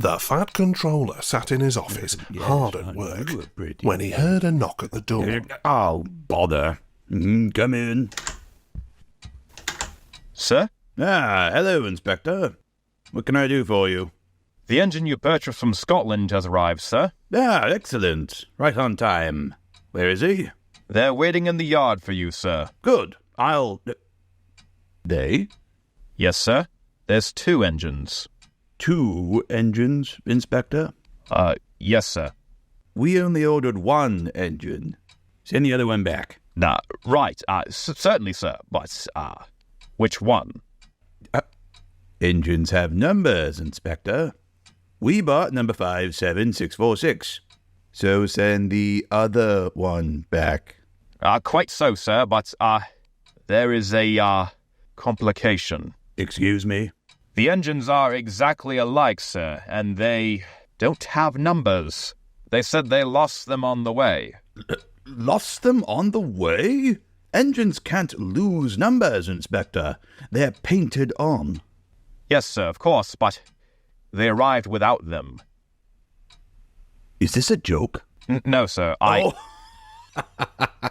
The fat controller sat in his office, hard at work, when he heard a knock at the door. Oh, bother. Come in. Sir? Ah, hello, Inspector. What can I do for you? The engine you purchased from Scotland has arrived, sir. Ah, excellent. Right on time. Where is he? They're waiting in the yard for you, sir. Good. They? Yes, sir. There's 2 engines. 2 engines, Inspector? Yes, sir. We only ordered 1 engine. Send the other one back. Right. Certainly, sir. But, which one? Engines have numbers, Inspector. We bought number 57646. So send the other one back. Quite so, sir, but, there is a, complication. Excuse me? The engines are exactly alike, sir, and they don't have numbers. They said they lost them on the way. Lost them on the way? Engines can't lose numbers, Inspector. They're painted on. Yes, sir, of course, but they arrived without them. Is this a joke? No, sir,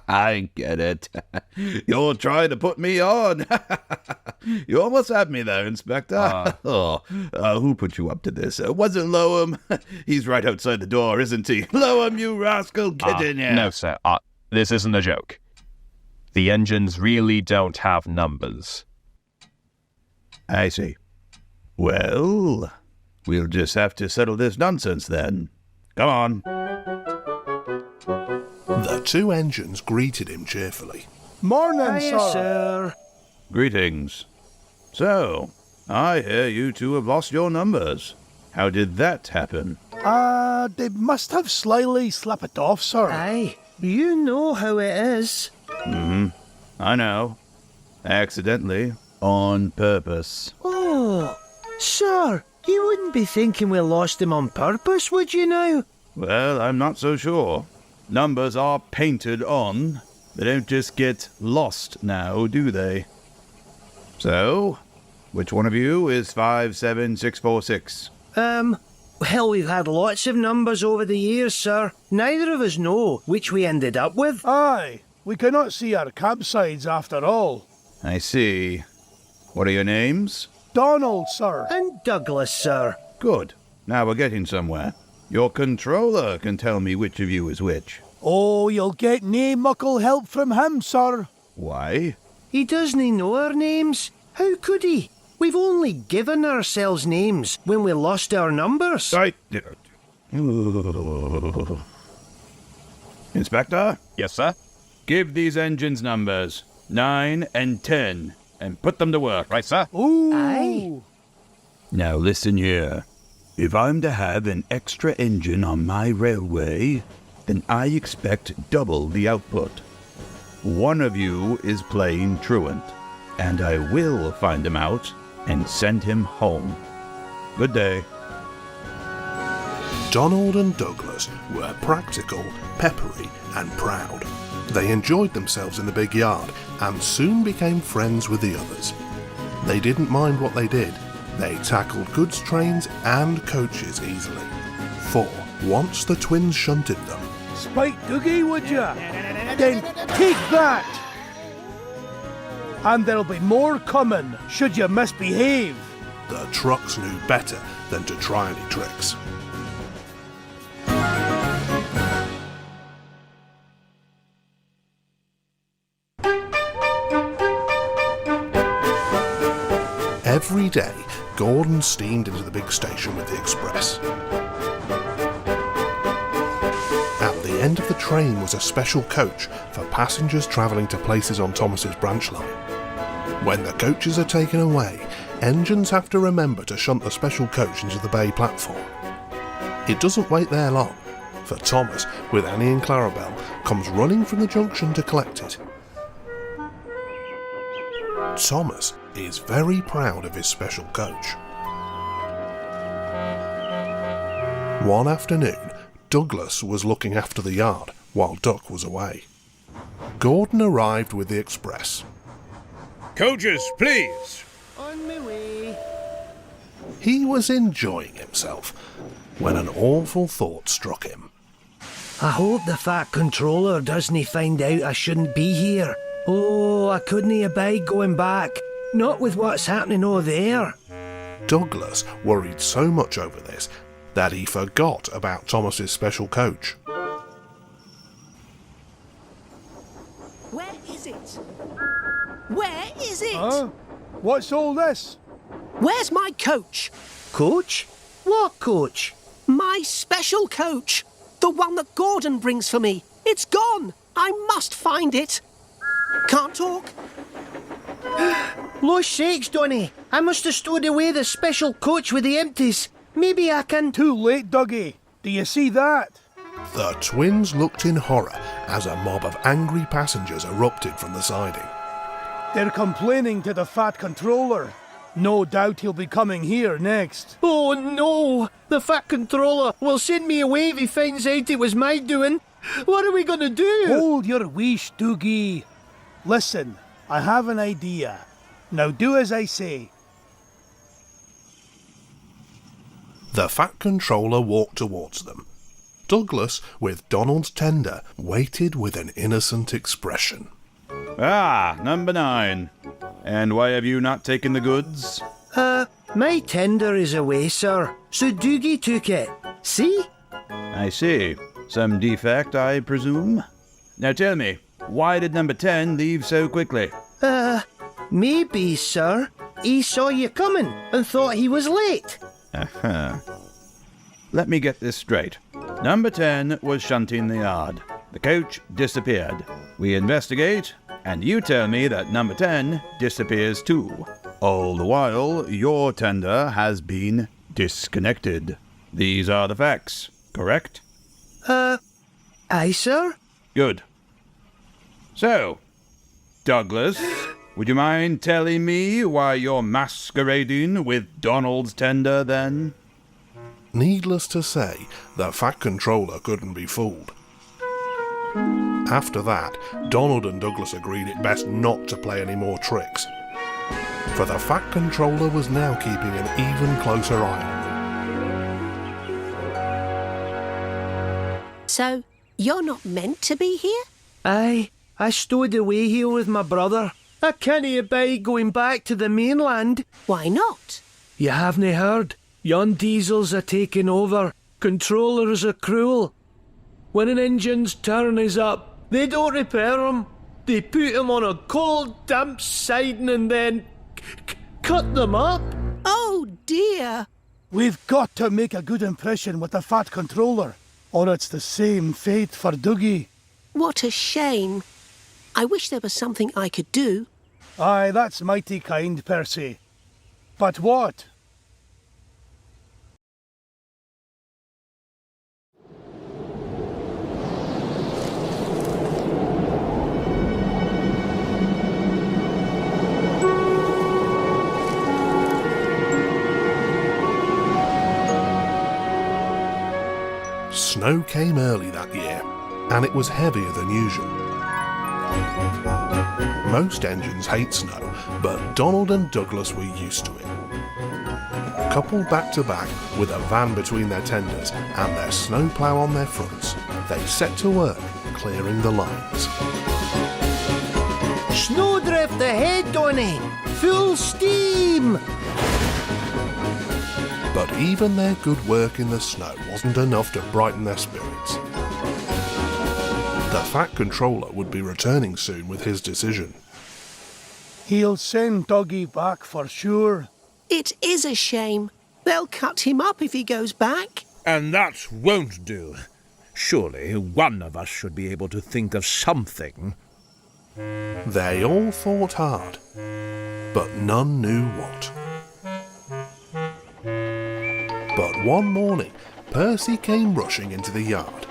I get it. You're trying to put me on. You almost had me there, Inspector. Who put you up to this? Wasn't Loam? He's right outside the door, isn't he? Loam, you rascal, get in here. No, sir, this isn't a joke. The engines really don't have numbers. I see. Well, we'll just have to settle this nonsense then. Come on. The 2 engines greeted him cheerfully. Morning, Hiya, sir. Greetings. So, I hear you 2 have lost your numbers. How did that happen? They must have slyly slipped it off, sir. Aye, you know how it is. I know. Accidentally. On purpose. Oh, sir, you wouldn't be thinking we lost him on purpose, would you now? Well, I'm not so sure. Numbers are painted on. They don't just get lost now, do they? So, which one of you is 57646? Well, we've had lots of numbers over the years, sir. Neither of us know which we ended up with. Aye, we cannot see our campsides after all. I see. What are your names? Donald, sir. And Douglas, sir. Good. Now we're getting somewhere. Your controller can tell me which of you is which. Oh, you'll get nae muckle help from him, sir. Why? He doesn't know our names. How could he? We've only given ourselves names when we lost our numbers. Inspector? Yes, sir? Give these engines numbers 9 and 10 and put them to work. Right, sir? Ooh. Aye. Now listen here. If I'm to have an extra engine on my railway, then I expect double the output. One of you is playing truant, and I will find him out and send him home. Good day. Donald and Douglas were practical, peppery, and proud. They enjoyed themselves in the big yard and soon became friends with the others. They didn't mind what they did. They tackled goods trains and coaches easily. For once the twins shunted them. Spike Doogie, would ya? Then take that! And there'll be more coming, should you misbehave. The trucks knew better than to try any tricks. Every day, Gordon steamed into the big station with the express. At the end of the train was a special coach for passengers travelling to places on Thomas's branch line. When the coaches are taken away, engines have to remember to shunt the special coach into the bay platform. It doesn't wait there long, for Thomas, with Annie and Clarabelle, comes running from the junction to collect it. Thomas is very proud of his special coach. One afternoon, Douglas was looking after the yard while Duck was away. Gordon arrived with the express. Coaches, please. On my way. He was enjoying himself when an awful thought struck him. I hope the fat controller doesn't find out I shouldn't be here. Oh, I couldn't abide going back. Not with what's happening over there. Douglas worried so much over this that he forgot about Thomas's special coach. Where is it? Where is it? Huh? What's all this? Where's my coach? Coach? What coach? My special coach. The one that Gordon brings for me. It's gone. I must find it. Can't talk. Lost sakes, Donny. I must have stowed away the special coach with the empties. Maybe I can... Too late, Dougie. Do you see that? The twins looked in horror as a mob of angry passengers erupted from the siding. They're complaining to the fat controller. No doubt he'll be coming here next. Oh no! The fat controller will send me away if he finds out it was my doing. What are we going to do? Hold your wish, Dougie. Listen, I have an idea. Now do as I say. The fat controller walked towards them. Douglas, with Donald's tender, waited with an innocent expression. Ah, number 9. And why have you not taken the goods? My tender is away, sir. So Doogie took it. See? I see. Some defect, I presume? Now tell me, why did number 10 leave so quickly? Maybe, sir. He saw you coming and thought he was late. Uh-huh. Let me get this straight. Number 10 was shunting the yard. The coach disappeared. We investigate, and you tell me that number 10 disappears too. All the while, your tender has been disconnected. These are the facts, correct? Aye, sir? Good. So, Douglas, would you mind telling me why you're masquerading with Donald's tender then? Needless to say, the fat controller couldn't be fooled. After that, Donald and Douglas agreed it best not to play any more tricks, for the fat controller was now keeping an even closer eye on them. So, you're not meant to be here? Aye, I stowed away here with my brother. I can't abide going back to the mainland. Why not? You haven't heard? Yon diesels are taking over. Controllers are cruel. When an engine's turn is up, they don't repair 'em. They put 'em on a cold, damp siding and then cut them up. Oh dear. We've got to make a good impression with the fat controller, or it's the same fate for Dougie. What a shame. I wish there was something I could do. Aye, that's mighty kind, Percy. But what? Snow came early that year, and it was heavier than usual. Most engines hate snow, but Donald and Douglas were used to it. Coupled back to back with a van between their tenders and their snowplough on their fronts, they set to work clearing the lines. Snowdrift ahead, Donny! Full steam! But even their good work in the snow wasn't enough to brighten their spirits. The fat controller would be returning soon with his decision. He'll send Dougie back for sure. It is a shame. They'll cut him up if he goes back. And that won't do. Surely one of us should be able to think of something. They all thought hard, but none knew what. But one morning, Percy came rushing into the yard.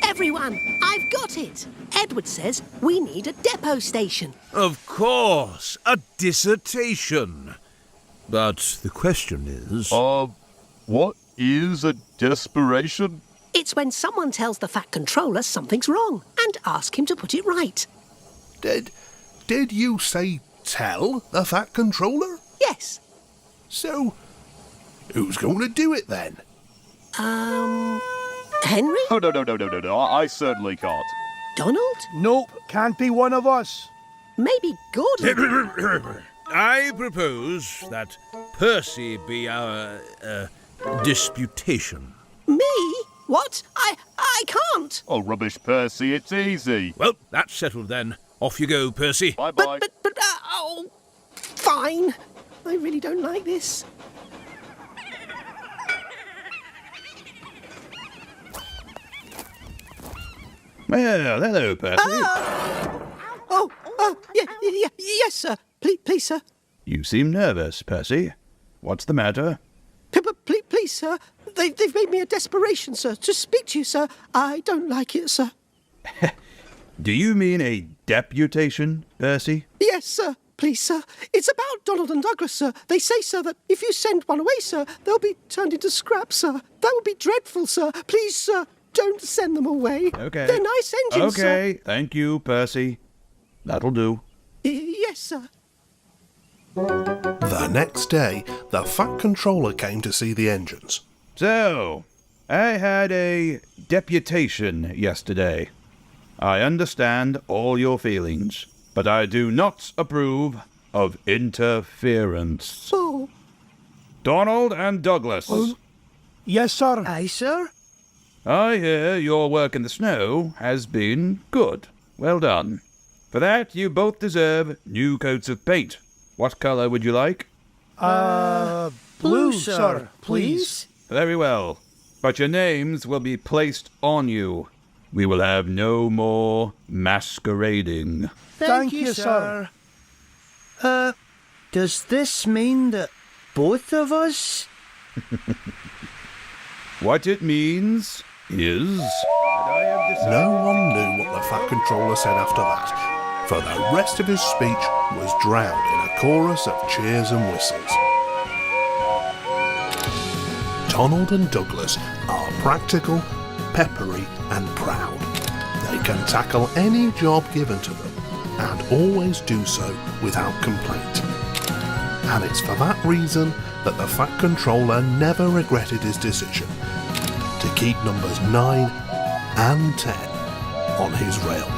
Everyone, I've got it. Edward says we need a depot station. Of course, a dissertation. But the question is... What is a desperation? It's when someone tells the fat controller something's wrong and ask him to put it right. Did you say tell the fat controller? Yes. So, who's going to do it then? Henry? Oh, no. I certainly can't. Donald? Nope, can't be one of us. Maybe Gordon? I propose that Percy be our disputation. Me? What? I can't. Oh, rubbish, Percy, it's easy. Well, that's settled then. Off you go, Percy. Bye-bye. Oh, fine. I really don't like this. Well, hello, Percy. Yes, sir. Please, sir. You seem nervous, Percy. What's the matter? Please, sir. They've made me a desperation, sir, to speak to you, sir. I don't like it, sir. Do you mean a deputation, Percy? Yes, sir. Please, sir. It's about Donald and Douglas, sir. They say, sir, that if you send one away, sir, they'll be turned into scrap, sir. That would be dreadful, sir. Please, sir, don't send them away. Okay. They're nice engines, sir. Okay, thank you, Percy. That'll do. Yes, sir. The next day, the Fat Controller came to see the engines. So, I had a deputation yesterday. I understand all your feelings, but I do not approve of interference. Oh. Donald and Douglas, Yes, sir. Aye, sir. I hear your work in the snow has been good. Well done. For that, you both deserve new coats of paint. What colour would you like? Blue, sir, please. Very well. But your names will be placed on you. We will have no more masquerading. Thank you, sir. Does this mean that both of us? What it means is that I have decided... No one knew what the Fat Controller said after that, for the rest of his speech was drowned in a chorus of cheers and whistles. Donald and Douglas are practical, peppery and proud. They can tackle any job given to them, and always do so without complaint. And it's for that reason that the Fat Controller never regretted his decision to keep numbers 9 and 10 on his railway.